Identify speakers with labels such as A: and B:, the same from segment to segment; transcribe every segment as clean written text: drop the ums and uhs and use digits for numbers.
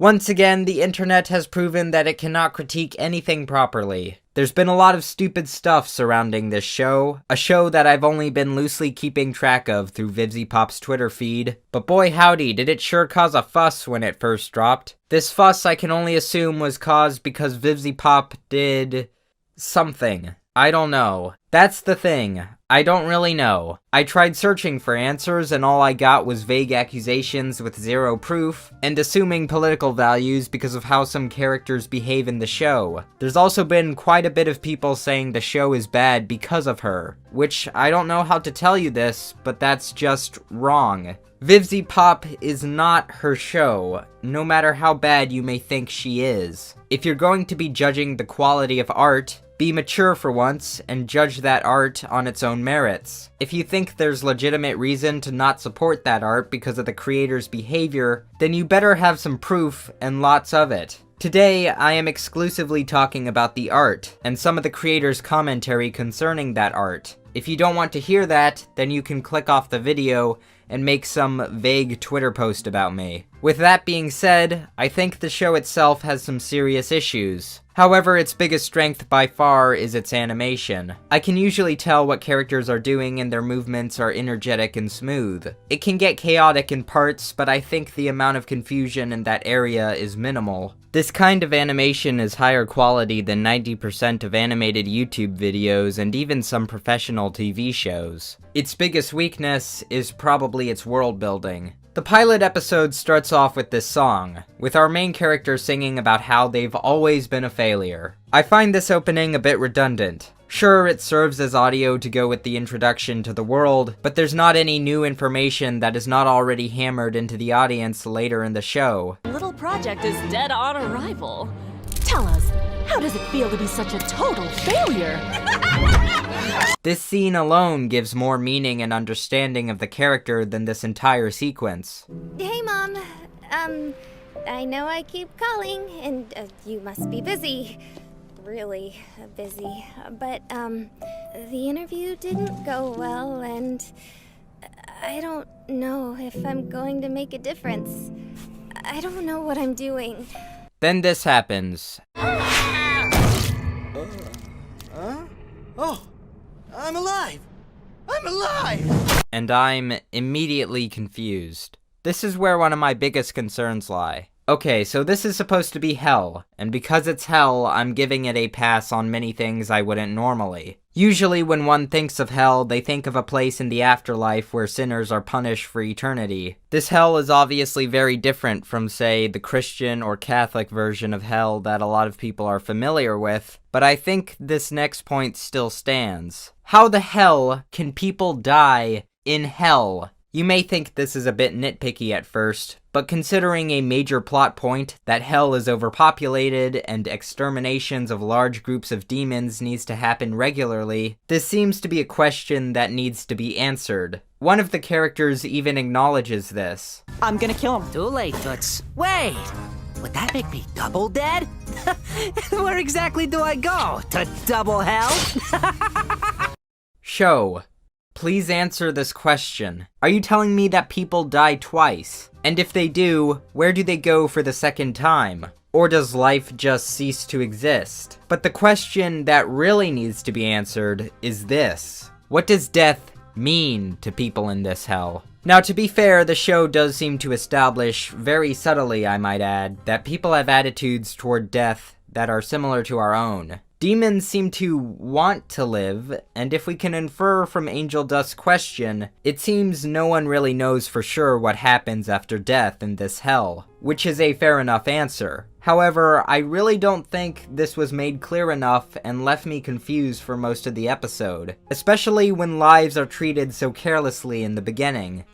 A: Once again, the internet has proven that it cannot critique anything properly. There's been a lot of stupid stuff surrounding this show, a show that I've only been loosely keeping track of through VivziePop's Twitter feed, but boy howdy did it sure cause a fuss when it first dropped. This fuss I can only assume was caused because VivziePop did something. I don't know. That's the thing. I don't really know. I tried searching for answers and all I got was vague accusations with zero proof, and assuming political values because of how some characters behave in the show. There's also been quite a bit of people saying the show is bad because of her, which I don't know how to tell you this, but that's just wrong. VivziePop is not her show, no matter how bad you may think she is. If you're going to be judging the quality of art, be mature for once, and judge that art on its own merits. If you think there's legitimate reason to not support that art because of the creator's behavior, then you better have some proof, and lots of it. Today, I am exclusively talking about the art, and some of the creator's commentary concerning that art. If you don't want to hear that, then you can click off the video and make some vague Twitter post about me. With that being said, I think the show itself has some serious issues. However, its biggest strength by far is its animation. I can usually tell what characters are doing and their movements are energetic and smooth. It can get chaotic in parts, but I think the amount of confusion in that area is minimal. This kind of animation is higher quality than 90% of animated YouTube videos and even some professional TV shows. Its biggest weakness is probably its world building. The pilot episode starts off with this song, with our main character singing about how they've always been a failure. I find this opening a bit redundant. Sure, it serves as audio to go with the introduction to the world, but there's not any new information that is not already hammered into the audience later in the show.
B: Little project is dead on arrival. Tell us, how does it feel to be such a total failure?
A: This scene alone gives more meaning and understanding of the character than this entire sequence.
C: Hey, Mom. I know I keep calling, and you must be busy. Really busy. But, the interview didn't go well, and I don't know if I'm going to make a difference. I don't know what I'm doing.
A: Then this happens.
D: Oh, I'm alive! I'm alive!
A: And I'm immediately confused. This is where one of my biggest concerns lie. Okay, so this is supposed to be hell, and because it's hell, I'm giving it a pass on many things I wouldn't normally. Usually when one thinks of hell, they think of a place in the afterlife where sinners are punished for eternity. This hell is obviously very different from, say, the Christian or Catholic version of hell that a lot of people are familiar with, but I think this next point still stands. How the hell can people die in hell? You may think this is a bit nitpicky at first, but considering a major plot point, that hell is overpopulated and exterminations of large groups of demons needs to happen regularly, this seems to be a question that needs to be answered. One of the characters even acknowledges this.
E: I'm gonna kill him.
F: Too late, Toots. Wait! Would that make me double dead? Where exactly do I go? To double hell?
A: Show. Please answer this question. Are you telling me that people die twice? And if they do, where do they go for the second time? Or does life just cease to exist? But the question that really needs to be answered is this. What does death mean to people in this hell? Now, to be fair, the show does seem to establish, very subtly I might add, that people have attitudes toward death that are similar to our own. Demons seem to want to live, and if we can infer from Angel Dust's question, it seems no one really knows for sure what happens after death in this hell, which is a fair enough answer. However, I really don't think this was made clear enough and left me confused for most of the episode, especially when lives are treated so carelessly in the beginning.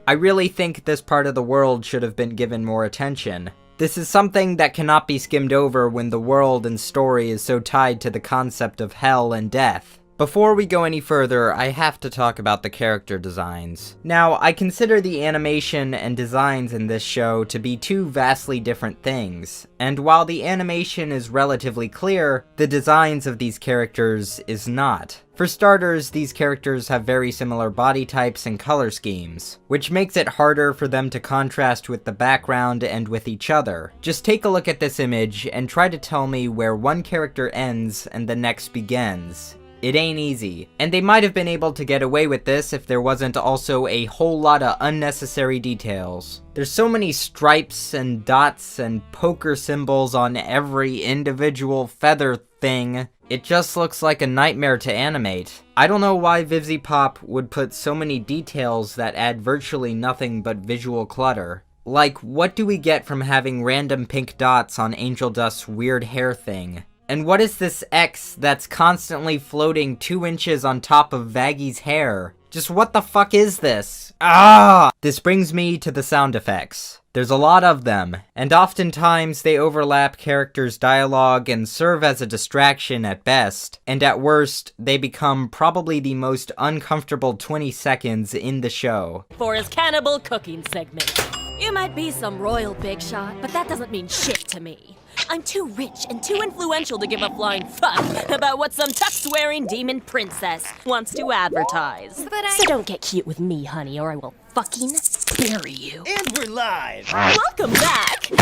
A: I really think this part of the world should have been given more attention. This is something that cannot be skimmed over when the world and story is so tied to the concept of hell and death. Before we go any further, I have to talk about the character designs. Now, I consider the animation and designs in this show to be two vastly different things, and while the animation is relatively clear, the designs of these characters is not. For starters, these characters have very similar body types and color schemes, which makes it harder for them to contrast with the background and with each other. Just take a look at this image and try to tell me where one character ends and the next begins. It ain't easy. And they might have been able to get away with this if there wasn't also a whole lot of unnecessary details. There's so many stripes and dots and poker symbols on every individual feather thing. It just looks like a nightmare to animate. I don't know why VivziePop would put so many details that add virtually nothing but visual clutter. Like, what do we get from having random pink dots on Angel Dust's weird hair thing? And what is this X that's constantly floating 2 inches on top of Vaggy's hair? Just what the fuck is this? Ah! This brings me to the sound effects. There's a lot of them, and oftentimes they overlap characters' dialogue and serve as a distraction at best, and at worst, they become probably the most uncomfortable 20 seconds in the show.
B: For his cannibal cooking segment. You might be some royal big shot, but that doesn't mean shit to me. I'm too rich and too influential to give a flying fuck about what some tux-wearing demon princess wants to advertise. So don't get cute with me, honey, or I will fucking bury you.
D: And we're live!
B: Welcome back!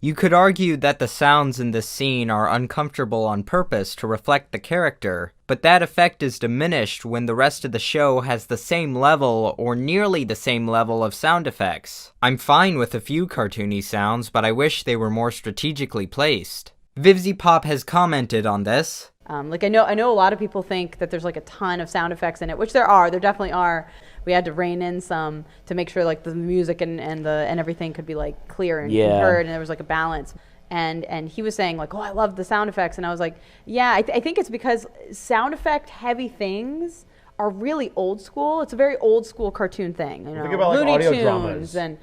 A: You could argue that the sounds in this scene are uncomfortable on purpose to reflect the character, but that effect is diminished when the rest of the show has the same level or nearly the same level of sound effects. I'm fine with a few cartoony sounds, but I wish they were more strategically placed. VivziePop has commented on this.
E: I know a lot of people think that there's like a ton of sound effects in it, which there definitely are. We had to rein in some to make sure like the music and everything could be like clear and heard, and there was like a balance. And he was saying like, oh, I love the sound effects, and I was like, yeah, I think it's because sound effect heavy things are really old school. It's a very old school cartoon thing. You know,
G: think about like
E: Looney
G: audio
E: Tunes
G: dramas.
E: and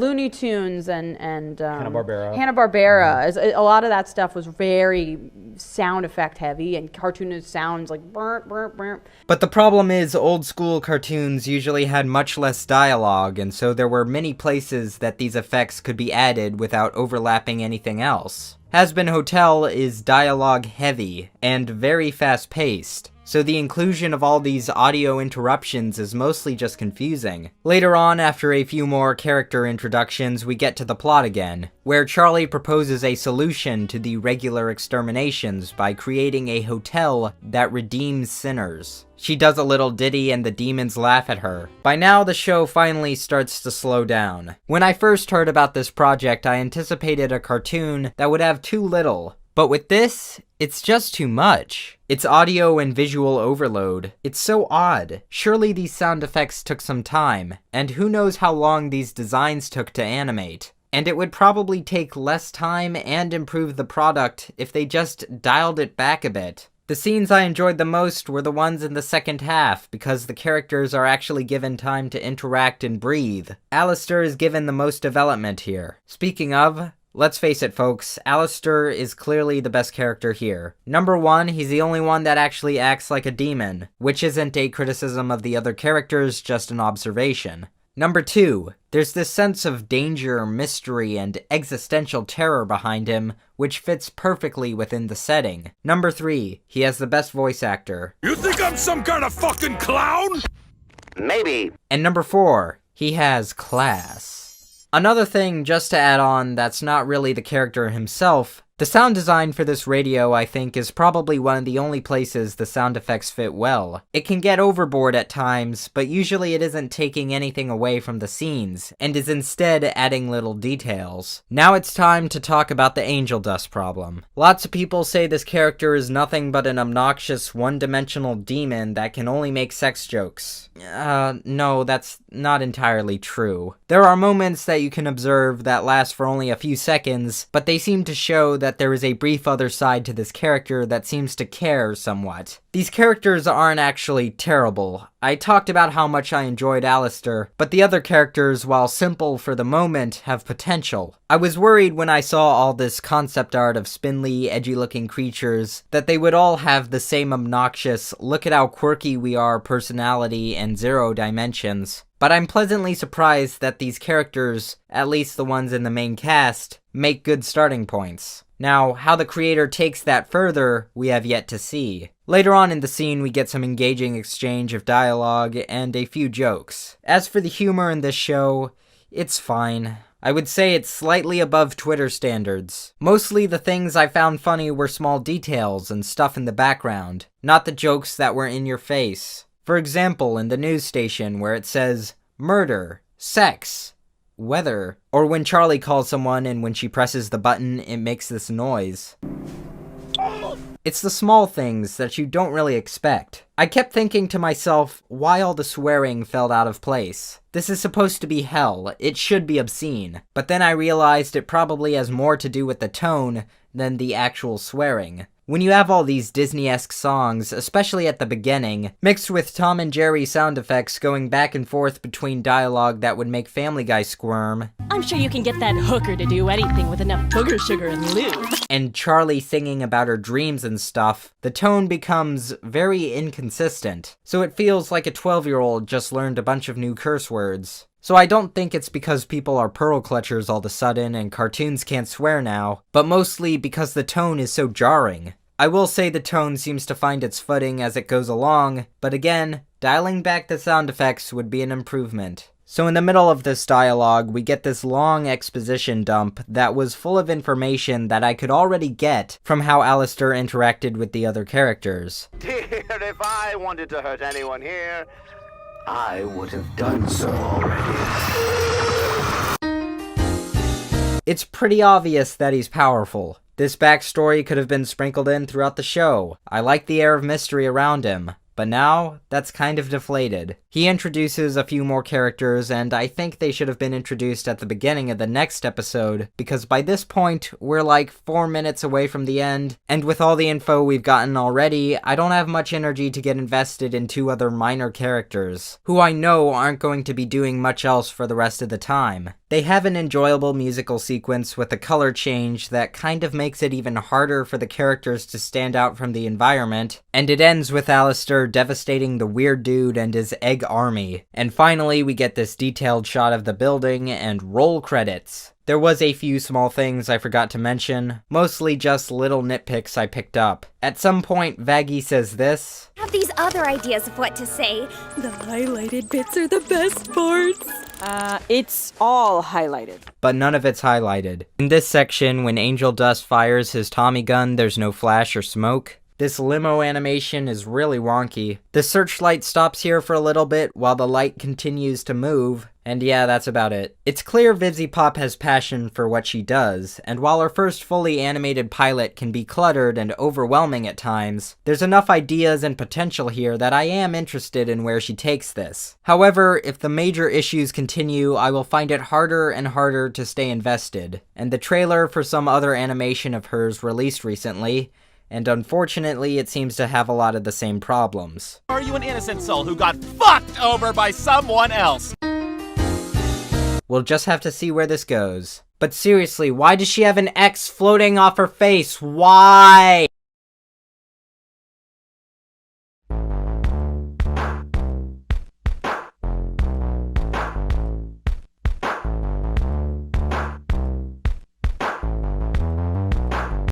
E: Looney Tunes and
G: Hanna-Barbera.
E: Hanna-Barbera. A lot of that stuff was very sound effect heavy, and cartoonist sounds like burp, burp, burp.
A: But the problem is old school cartoons usually had much less dialogue, and so there were many places that these effects could be added without overlapping anything else. Hazbin Hotel is dialogue heavy and very fast paced, so the inclusion of all these audio interruptions is mostly just confusing. Later on, after a few more character introductions, we get to the plot again, where Charlie proposes a solution to the regular exterminations by creating a hotel that redeems sinners. She does a little ditty and the demons laugh at her. By now, the show finally starts to slow down. When I first heard about this project, I anticipated a cartoon that would have too little. But with this, it's just too much. It's audio and visual overload. It's so odd. Surely these sound effects took some time, and who knows how long these designs took to animate. And it would probably take less time and improve the product if they just dialed it back a bit. The scenes I enjoyed the most were the ones in the second half, because the characters are actually given time to interact and breathe. Alistair is given the most development here. Speaking of, let's face it folks, Alistair is clearly the best character here. Number 1, he's the only one that actually acts like a demon, which isn't a criticism of the other characters, just an observation. Number 2, there's this sense of danger, mystery, and existential terror behind him, which fits perfectly within the setting. Number 3, he has the best voice actor.
H: You think I'm some kind of fucking clown?
F: Maybe.
A: And number 4, he has class. Another thing just to add on that's not really the character himself, the sound design for this radio, I think, is probably one of the only places the sound effects fit well. It can get overboard at times, but usually it isn't taking anything away from the scenes, and is instead adding little details. Now it's time to talk about the angel dust problem. Lots of people say this character is nothing but an obnoxious, one-dimensional demon that can only make sex jokes. No, that's not entirely true. There are moments that you can observe that last for only a few seconds, but they seem to show that there is a brief other side to this character that seems to care somewhat. These characters aren't actually terrible. I talked about how much I enjoyed Alistair, but the other characters, while simple for the moment, have potential. I was worried when I saw all this concept art of spindly, edgy-looking creatures that they would all have the same obnoxious, look at how quirky we are personality and 0 dimensions. But I'm pleasantly surprised that these characters, at least the ones in the main cast, make good starting points. Now, how the creator takes that further, we have yet to see. Later on in the scene, we get some engaging exchange of dialogue and a few jokes. As for the humor in this show, it's fine. I would say it's slightly above Twitter standards. Mostly the things I found funny were small details and stuff in the background, not the jokes that were in your face. For example, in the news station where it says, murder, sex, weather, or when Charlie calls someone and when she presses the button, it makes this noise. It's the small things that you don't really expect. I kept thinking to myself, why all the swearing felt out of place? This is supposed to be hell, it should be obscene. But then I realized it probably has more to do with the tone than the actual swearing. When you have all these Disney-esque songs, especially at the beginning, mixed with Tom and Jerry sound effects going back and forth between dialogue that would make Family Guy squirm,
B: I'm sure you can get that hooker to do anything with enough booger sugar and lube.
A: and Charlie singing about her dreams and stuff, the tone becomes very inconsistent. So it feels like a 12-year-old just learned a bunch of new curse words. So I don't think it's because people are pearl clutchers all of a sudden and cartoons can't swear now, but mostly because the tone is so jarring. I will say the tone seems to find its footing as it goes along, but again, dialing back the sound effects would be an improvement. So in the middle of this dialogue, we get this long exposition dump that was full of information that I could already get from how Alistair interacted with the other characters.
G: Dear, if I wanted to hurt anyone here, I would have done so already.
A: It's pretty obvious that he's powerful. This backstory could have been sprinkled in throughout the show. I like the air of mystery around him, but now that's kind of deflated. He introduces a few more characters, and I think they should have been introduced at the beginning of the next episode, because by this point, we're like 4 minutes away from the end, and with all the info we've gotten already, I don't have much energy to get invested in 2 other minor characters, who I know aren't going to be doing much else for the rest of the time. They have an enjoyable musical sequence with a color change that kind of makes it even harder for the characters to stand out from the environment, and it ends with Alistair devastating the weird dude and his egg army. And finally, we get this detailed shot of the building and roll credits. There was a few small things I forgot to mention, mostly just little nitpicks I picked up. At some point, Vaggie says this,
C: I have these other ideas of what to say. The highlighted bits are the best parts.
I: It's all highlighted.
A: but none of it's highlighted. In this section, when Angel Dust fires his Tommy gun, there's no flash or smoke. This limo animation is really wonky. The searchlight stops here for a little bit while the light continues to move, and yeah, that's about it. It's clear Vivzy Pop has passion for what she does, and while her first fully animated pilot can be cluttered and overwhelming at times, there's enough ideas and potential here that I am interested in where she takes this. However, if the major issues continue, I will find it harder and harder to stay invested, and the trailer for some other animation of hers released recently, and unfortunately, it seems to have a lot of the same problems.
J: Are you an innocent soul who got fucked over by someone else?
A: We'll just have to see where this goes. But seriously, why does she have an X floating off her face? Why?